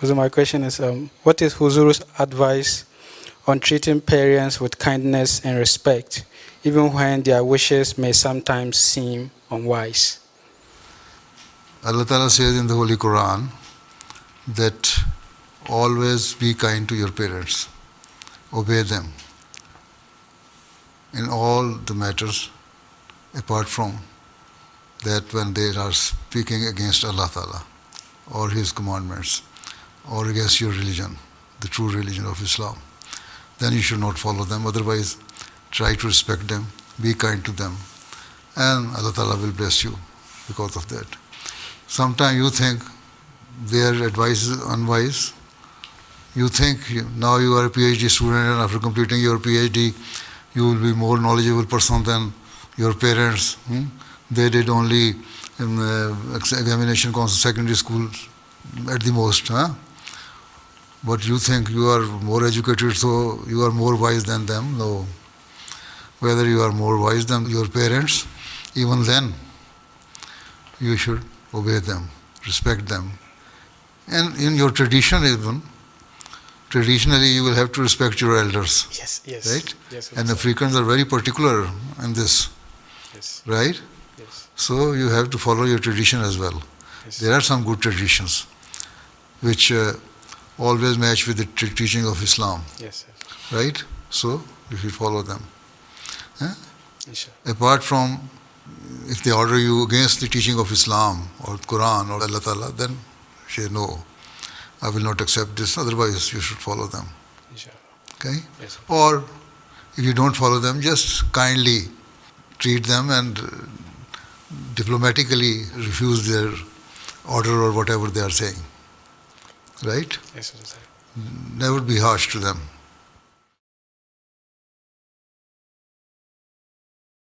So my question is, what is Huzoor's advice on treating parents with kindness and respect, even when their wishes may sometimes seem unwise? Allah Ta'ala says in the Holy Quran that always be kind to your parents, obey them in all the matters, apart from that when they are speaking against Allah Ta'ala or His commandments or against your religion, the true religion of Islam, then you should not follow them. Otherwise, try to respect them, be kind to them, and Allah Ta'ala will bless you because of that. Sometimes you think their advice is unwise. You think now you are a PhD student, and after completing your PhD, you will be more knowledgeable person than your parents. They did only examination council secondary school at the most. But you think you are more educated, so you are more wise than them. No. Whether you are more wise than your parents, even then, you should obey them, respect them. And in your tradition even, traditionally you will have to respect your elders. Yes, yes. Right? Yes, and Africans are very particular in this. Yes. Right? Yes. So you have to follow your tradition as well. Yes. There are some good traditions which always match with the teaching of Islam. Yes, yes. Right? So you should follow them. Yes, apart from, if they order you against the teaching of Islam or Quran or Allah Ta'ala, then say no, I will not accept this, otherwise you should follow them. Okay? Yes. Or if you don't follow them, just kindly treat them and diplomatically refuse their order or whatever they are saying. Right? Yes, sir. Never be harsh to them.